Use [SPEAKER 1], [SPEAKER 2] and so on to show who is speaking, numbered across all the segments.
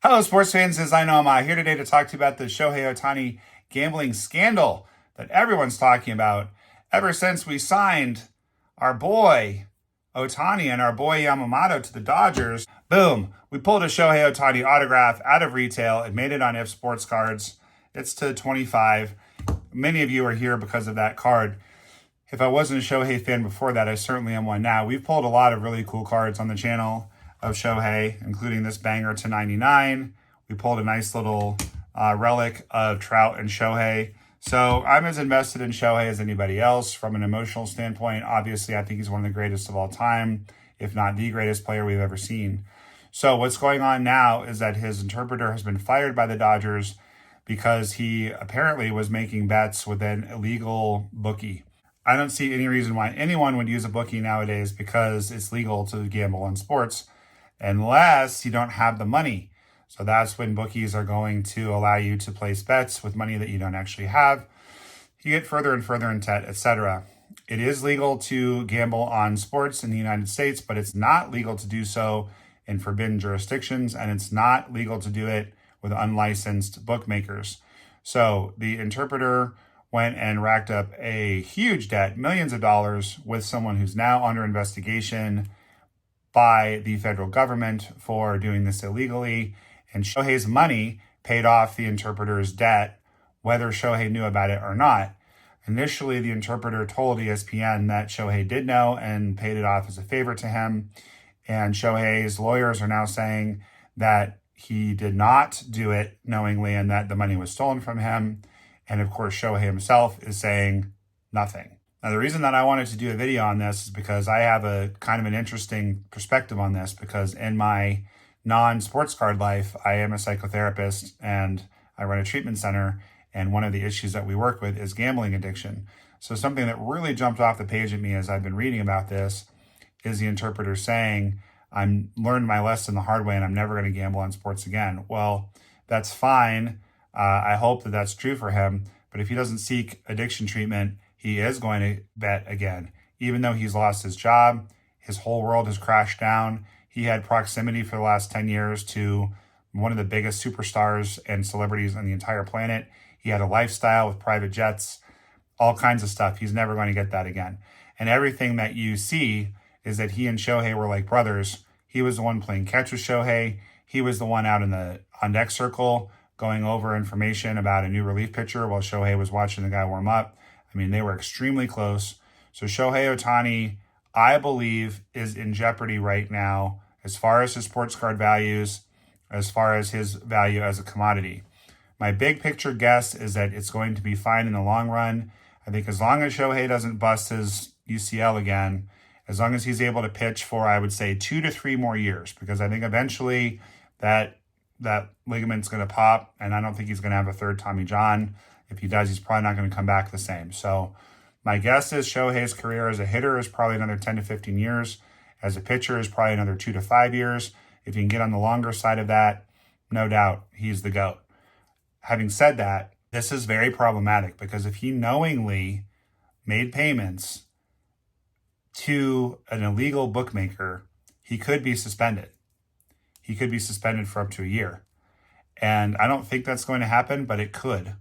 [SPEAKER 1] Hello, sports fans. As I know, I'm here today to talk to you about the Shohei Otani gambling scandal that everyone's talking about ever since we signed our boy Otani and our boy Yamamoto to the Dodgers. Boom, we pulled a Shohei Otani autograph out of retail and made it on If Sports Cards. It's to 25. Many of you are here because of that card. If I wasn't a Shohei fan before that, I certainly am one now. We've pulled a lot of really cool cards on the channel of Shohei, including this banger to 99. We pulled a nice little relic of Trout and Shohei. So I'm as invested in Shohei as anybody else from an emotional standpoint. Obviously, I think he's one of the greatest of all time, if not the greatest player we've ever seen. So what's going on now is that his interpreter has been fired by the Dodgers because he apparently was making bets with an illegal bookie. I don't see any reason why anyone would use a bookie nowadays because it's legal to gamble on sports unless you don't have the money. So that's when bookies are going to allow you to place bets with money that you don't actually have. You get further and further in debt, etc. It is legal to gamble on sports in the United States, but it's not legal to do so in forbidden jurisdictions, and it's not legal to do it with unlicensed bookmakers. So the interpreter went and racked up a huge debt, millions of dollars, with someone who's now under investigation by the federal government for doing this illegally. And Shohei's money paid off the interpreter's debt, whether Shohei knew about it or not. Initially, the interpreter told ESPN that Shohei did know and paid it off as a favor to him. And Shohei's lawyers are now saying that he did not do it knowingly and that the money was stolen from him. And of course, Shohei himself is saying nothing. Now, the reason that I wanted to do a video on this is because I have a kind of an interesting perspective on this, because in my non-sports card life, I am a psychotherapist and I run a treatment center. And one of the issues that we work with is gambling addiction. So something that really jumped off the page at me as I've been reading about this is the interpreter saying, I learned my lesson the hard way and I'm never going to gamble on sports again. Well, that's fine. I hope that that's true for him. But if he doesn't seek addiction treatment, he is going to bet again. Even though he's lost his job, his whole world has crashed down. He had proximity for the last 10 years to one of the biggest superstars and celebrities on the entire planet. He had a lifestyle with private jets, all kinds of stuff. He's never going to get that again. And everything that you see is that he and Shohei were like brothers. He was the one playing catch with Shohei. He was the one out in the on-deck circle going over information about a new relief pitcher while Shohei was watching the guy warm up. I mean, they were extremely close. So Shohei Otani, I believe, is in jeopardy right now as far as his sports card values, as far as his value as a commodity. My big picture guess is that it's going to be fine in the long run. I think as long as Shohei doesn't bust his UCL again, as long as he's able to pitch for, I would say, 2 to 3 more years, because I think eventually that ligament's going to pop, and I don't think he's going to have a third Tommy John. If he does, he's probably not going to come back the same. So my guess is Shohei's career as a hitter is probably another 10 to 15 years. As a pitcher is probably another 2 to 5 years. If you can get on the longer side of that, no doubt he's the GOAT. Having said that, this is very problematic because if he knowingly made payments to an illegal bookmaker, he could be suspended. He could be suspended for up to a year. And I don't think that's going to happen, but it could.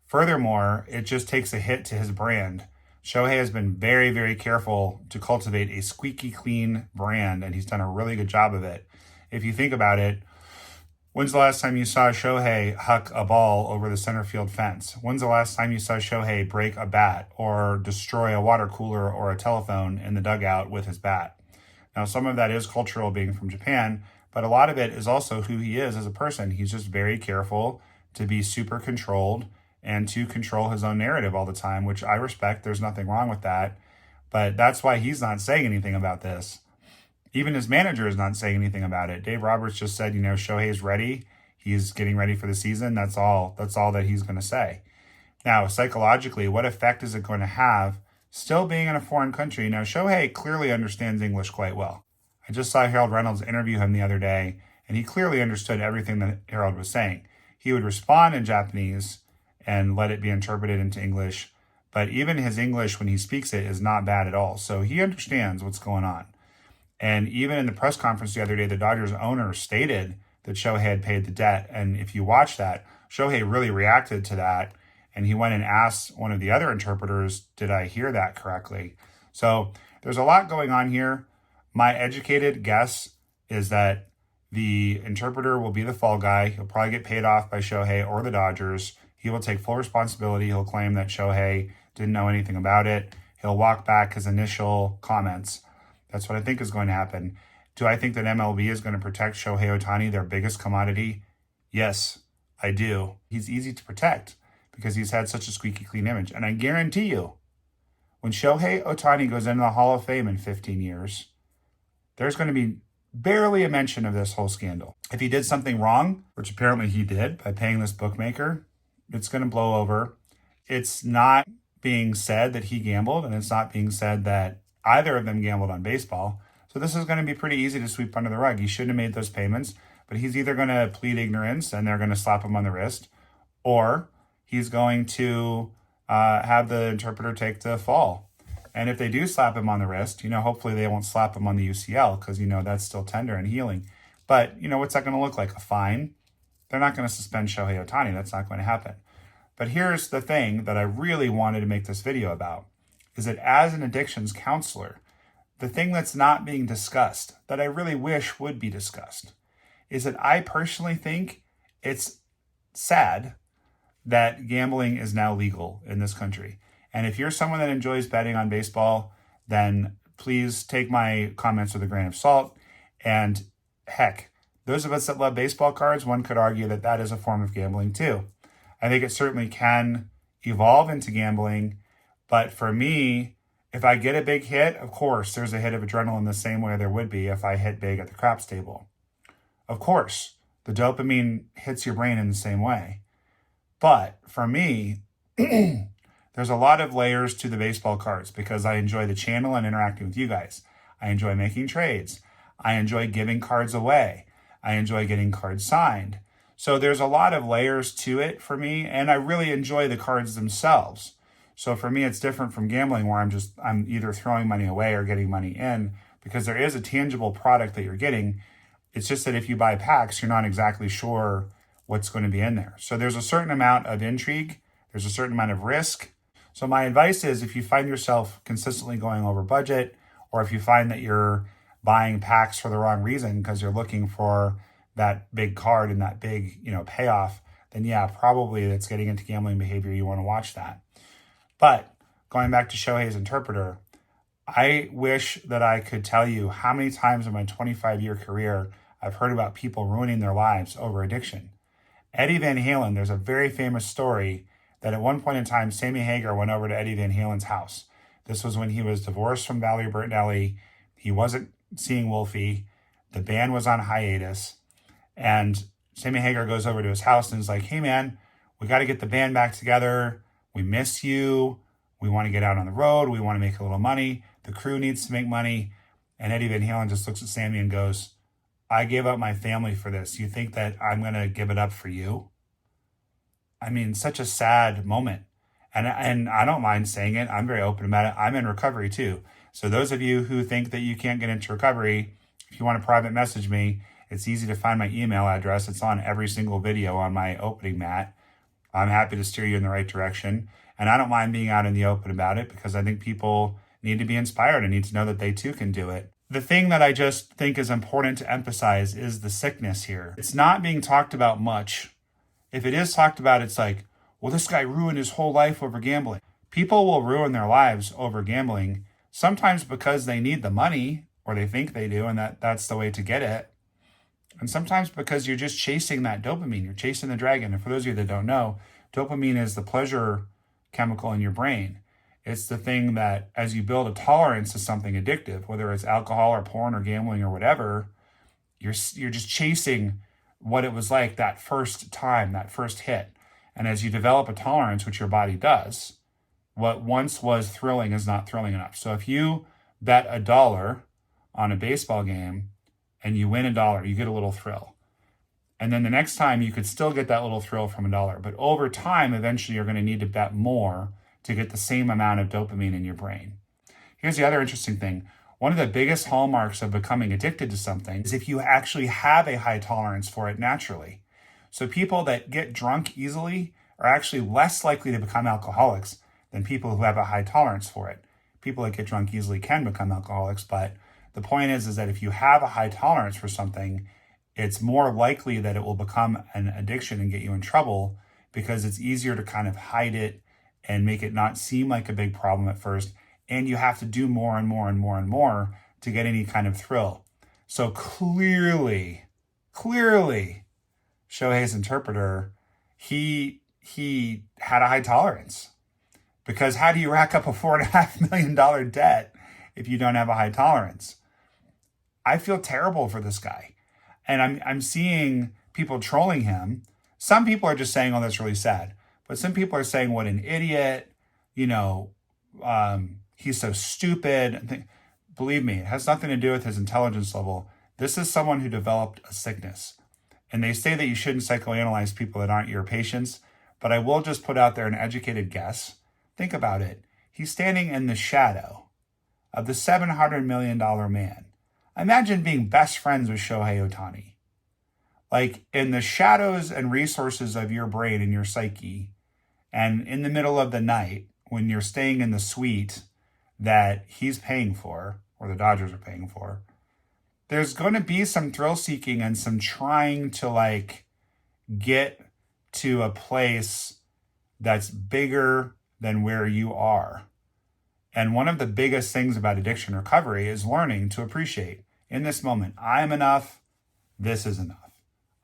[SPEAKER 1] Furthermore, it just takes a hit to his brand. Shohei has been very, very careful to cultivate a squeaky clean brand, and he's done a really good job of it. If you think about it, when's the last time you saw Shohei huck a ball over the center field fence? When's the last time you saw Shohei break a bat or destroy a water cooler or a telephone in the dugout with his bat? Now, some of that is cultural, being from Japan, but a lot of it is also who he is as a person. He's just very careful to be super controlled and to control his own narrative all the time, which I respect. There's nothing wrong with that. But that's why he's not saying anything about this. Even his manager is not saying anything about it. Dave Roberts just said, Shohei's ready. He's getting ready for the season. That's all that he's going to say. Now, psychologically, what effect is it going to have still being in a foreign country? Now, Shohei clearly understands English quite well. I just saw Harold Reynolds interview him the other day, and he clearly understood everything that Harold was saying. He would respond in Japanese and let it be interpreted into English. But even his English, when he speaks it, is not bad at all. So he understands what's going on. And even in the press conference the other day, the Dodgers owner stated that Shohei had paid the debt. And if you watch that, Shohei really reacted to that. And he went and asked one of the other interpreters, did I hear that correctly? So there's a lot going on here. My educated guess is that the interpreter will be the fall guy. He'll probably get paid off by Shohei or the Dodgers. He will take full responsibility. He'll claim that Shohei didn't know anything about it. He'll walk back his initial comments. That's what I think is going to happen. Do I think that MLB is going to protect Shohei Ohtani, their biggest commodity? Yes, I do. He's easy to protect because he's had such a squeaky clean image. And I guarantee you, when Shohei Ohtani goes into the Hall of Fame in 15 years, there's going to be barely a mention of this whole scandal. If he did something wrong, which apparently he did by paying this bookmaker, it's going to blow over. It's not being said that he gambled, and it's not being said that either of them gambled on baseball. So this is going to be pretty easy to sweep under the rug. He shouldn't have made those payments, but he's either going to plead ignorance and they're going to slap him on the wrist, or he's going to have the interpreter take the fall. And if they do slap him on the wrist, hopefully they won't slap him on the UCL because, that's still tender and healing. But, what's that going to look like? A fine? They're not going to suspend Shohei Ohtani. That's not going to happen. But here's the thing that I really wanted to make this video about, is that as an addictions counselor, the thing that's not being discussed, that I really wish would be discussed, is that I personally think it's sad that gambling is now legal in this country. And if you're someone that enjoys betting on baseball, then please take my comments with a grain of salt. And heck, those of us that love baseball cards, one could argue that that is a form of gambling too. I think it certainly can evolve into gambling. But for me, if I get a big hit, of course, there's a hit of adrenaline the same way there would be if I hit big at the craps table. Of course, the dopamine hits your brain in the same way. But for me, there's a lot of layers to the baseball cards because I enjoy the channel and interacting with you guys. I enjoy making trades. I enjoy giving cards away. I enjoy getting cards signed. So there's a lot of layers to it for me, and I really enjoy the cards themselves. So for me, it's different from gambling where I'm either throwing money away or getting money in because there is a tangible product that you're getting. It's just that if you buy packs, you're not exactly sure what's going to be in there. So there's a certain amount of intrigue. There's a certain amount of risk. So my advice is if you find yourself consistently going over budget, or if you find that you're buying packs for the wrong reason because you're looking for that big card and that big, payoff, then yeah, probably it's getting into gambling behavior. You want to watch that. But going back to Shohei's interpreter, I wish that I could tell you how many times in my 25-year career I've heard about people ruining their lives over addiction. Eddie Van Halen, there's a very famous story that at one point in time, Sammy Hagar went over to Eddie Van Halen's house. This was when he was divorced from Valerie Bertinelli. He wasn't seeing Wolfie. The band was on hiatus. And Sammy Hagar goes over to his house and is like, hey man, we got to get the band back together. We miss you. We want to get out on the road. We want to make a little money. The crew needs to make money. And Eddie Van Halen just looks at Sammy and goes, I gave up my family for this. You think that I'm going to give it up for you? I mean, such a sad moment. And I don't mind saying it. I'm very open about it. I'm in recovery too. So those of you who think that you can't get into recovery, if you want to private message me, it's easy to find my email address. It's on every single video on my opening mat. I'm happy to steer you in the right direction. And I don't mind being out in the open about it because I think people need to be inspired and need to know that they too can do it. The thing that I just think is important to emphasize is the sickness here. It's not being talked about much. If it is talked about, it's like, well, this guy ruined his whole life over gambling. People will ruin their lives over gambling, sometimes because they need the money or they think they do, and that's the way to get it. And sometimes because you're just chasing that dopamine. You're chasing the dragon. And for those of you that don't know, dopamine is the pleasure chemical in your brain. It's the thing that as you build a tolerance to something addictive, whether it's alcohol or porn or gambling or whatever, you're just chasing what it was like that first time, that first hit. And as you develop a tolerance, which your body does, what once was thrilling is not thrilling enough. So if you bet $1 on a baseball game and you win $1, you get a little thrill. And then the next time you could still get that little thrill from $1. But over time, eventually you're going to need to bet more to get the same amount of dopamine in your brain. Here's the other interesting thing. one of the biggest hallmarks of becoming addicted to something is if you actually have a high tolerance for it naturally. So people that get drunk easily are actually less likely to become alcoholics than people who have a high tolerance for it. People that get drunk easily can become alcoholics, but the point is that if you have a high tolerance for something, it's more likely that it will become an addiction and get you in trouble because it's easier to kind of hide it and make it not seem like a big problem at first. And you have to do more and more and more and more to get any kind of thrill. So clearly, Shohei's interpreter, he had a high tolerance. Because how do you rack up a $4.5 million debt if you don't have a high tolerance? I feel terrible for this guy. And I'm seeing people trolling him. Some people are just saying, oh, that's really sad. But some people are saying, what an idiot, he's so stupid. Believe me, it has nothing to do with his intelligence level. This is someone who developed a sickness. And they say that you shouldn't psychoanalyze people that aren't your patients. But I will just put out there an educated guess. Think about it. He's standing in the shadow of the $700 million man. Imagine being best friends with Shohei Ohtani. Like in the shadows and resources of your brain and your psyche, and in the middle of the night, when you're staying in the suite that he's paying for, or the Dodgers are paying for, there's going to be some thrill seeking and some trying to get to a place that's bigger than where you are. And one of the biggest things about addiction recovery is learning to appreciate in this moment, I'm enough, this is enough.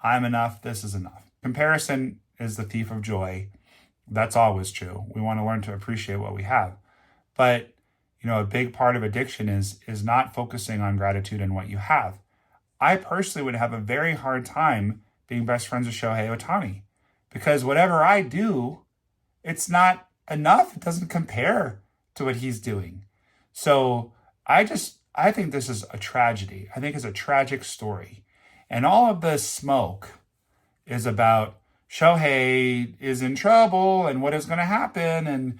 [SPEAKER 1] I'm enough, this is enough. Comparison is the thief of joy. That's always true. We want to learn to appreciate what we have. But, a big part of addiction is not focusing on gratitude and what you have. I personally would have a very hard time being best friends with Shohei Ohtani because whatever I do, it's not enough. It doesn't compare to what he's doing. So I think this is a tragedy. I think it's a tragic story. And all of the smoke is about Shohei is in trouble and what is going to happen. And,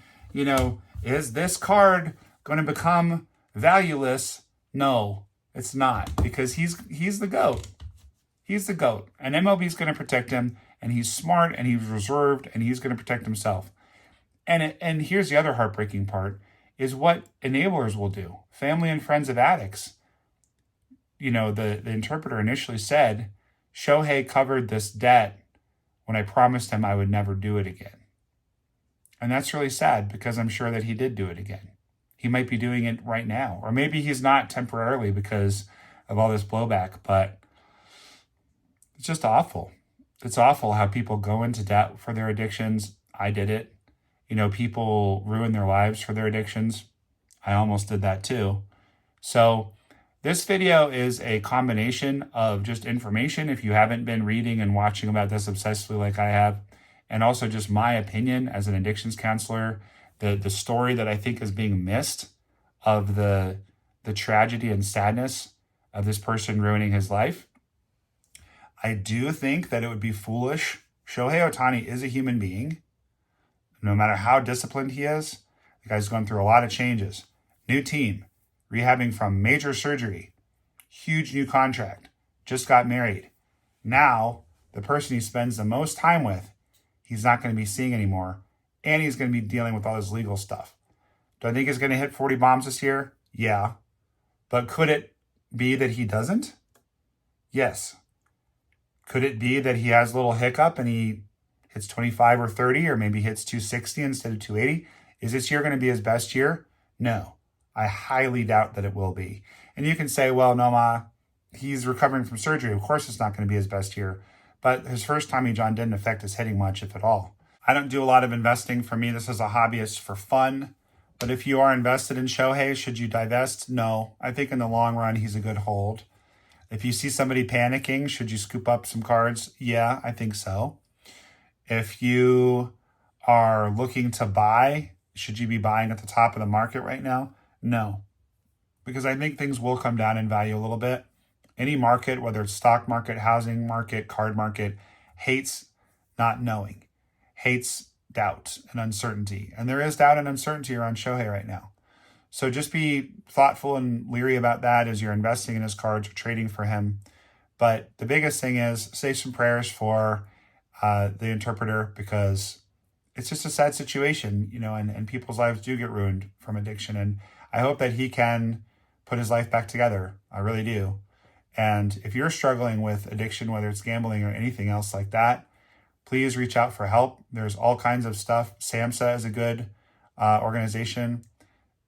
[SPEAKER 1] is this card going to become valueless? No, it's not, because he's the GOAT. He's the GOAT. And MLB is going to protect him. And he's smart and he's reserved and he's going to protect himself. And here's the other heartbreaking part is what enablers will do. Family and friends of addicts. The interpreter initially said, Shohei covered this debt when I promised him I would never do it again. And that's really sad because I'm sure that he did do it again. He might be doing it right now. Or maybe he's not temporarily because of all this blowback. But it's just awful. It's awful how people go into debt for their addictions. I did it. People ruin their lives for their addictions. I almost did that too. So this video is a combination of just information, if you haven't been reading and watching about this obsessively like I have, and also just my opinion as an addictions counselor, the story that I think is being missed of the tragedy and sadness of this person ruining his life. I do think that it would be foolish. Shohei Ohtani is a human being. No matter how disciplined he is, the guy's going through a lot of changes. New team, rehabbing from major surgery, huge new contract, just got married. Now, the person he spends the most time with, he's not going to be seeing anymore, and he's going to be dealing with all his legal stuff. Do I think he's going to hit 40 bombs this year? Yeah. But could it be that he doesn't? Yes. Could it be that he has a little hiccup and he hits 25 or 30, or maybe hits 260 instead of 280? Is this year going to be his best year? No. I highly doubt that it will be. And you can say, well, Noma, he's recovering from surgery. Of course it's not going to be his best year. But his first Tommy John didn't affect his hitting much, if at all. I don't do a lot of investing. For me, this is a hobbyist for fun. But if you are invested in Shohei, should you divest? No. I think in the long run, he's a good hold. If you see somebody panicking, should you scoop up some cards? Yeah, I think so. If you are looking to buy, should you be buying at the top of the market right now? No, because I think things will come down in value a little bit. Any market, whether it's stock market, housing market, card market, hates not knowing, hates doubt and uncertainty. And there is doubt and uncertainty around Shohei right now. So just be thoughtful and leery about that as you're investing in his cards or trading for him. But the biggest thing is say some prayers for the interpreter, because it's just a sad situation, you know, and people's lives do get ruined from addiction. And I hope that he can put his life back together. I really do. And if you're struggling with addiction, whether it's gambling or anything else like that, please reach out for help. There's all kinds of stuff. SAMHSA is a good organization,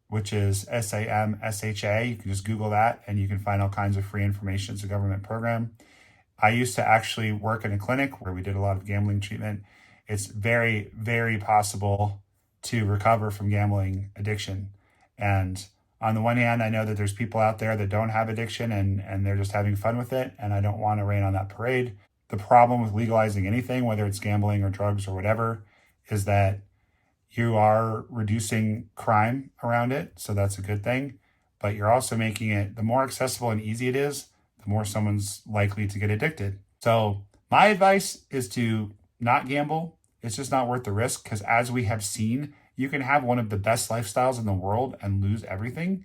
[SPEAKER 1] which is SAMSHA. You can just Google that and you can find all kinds of free information. It's a government program. I used to actually work in a clinic where we did a lot of gambling treatment. It's very, very possible to recover from gambling addiction. And on the one hand, I know that there's people out there that don't have addiction and they're just having fun with it. And I don't want to rain on that parade. The problem with legalizing anything, whether it's gambling or drugs or whatever, is that you are reducing crime around it. So that's a good thing. But you're also making it, the more accessible and easy it is, the more someone's likely to get addicted. So my advice is to not gamble. It's just not worth the risk, because as we have seen, you can have one of the best lifestyles in the world and lose everything.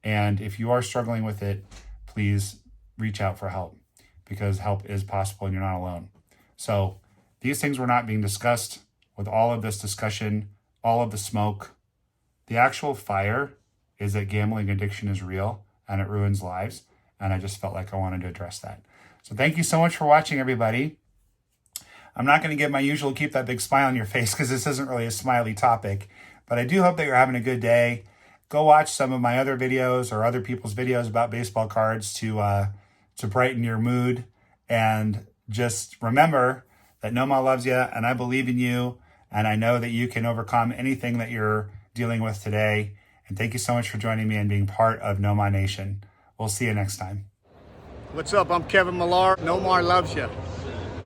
[SPEAKER 1] And if you are struggling with it, please reach out for help, because help is possible and you're not alone. So these things were not being discussed. With all of this discussion, all of the smoke, the actual fire is that gambling addiction is real and it ruins lives. And I just felt like I wanted to address that. So thank you so much for watching, everybody. I'm not going to give my usual keep that big smile on your face, because this isn't really a smiley topic, but I do hope that you're having a good day. Go watch some of my other videos or other people's videos about baseball cards to brighten your mood. And just remember that Noma loves you and I believe in you. And I know that you can overcome anything that you're dealing with today. And thank you so much for joining me and being part of Noma Nation. We'll see you next time.
[SPEAKER 2] What's up? I'm Kevin Millar. Nomar loves you.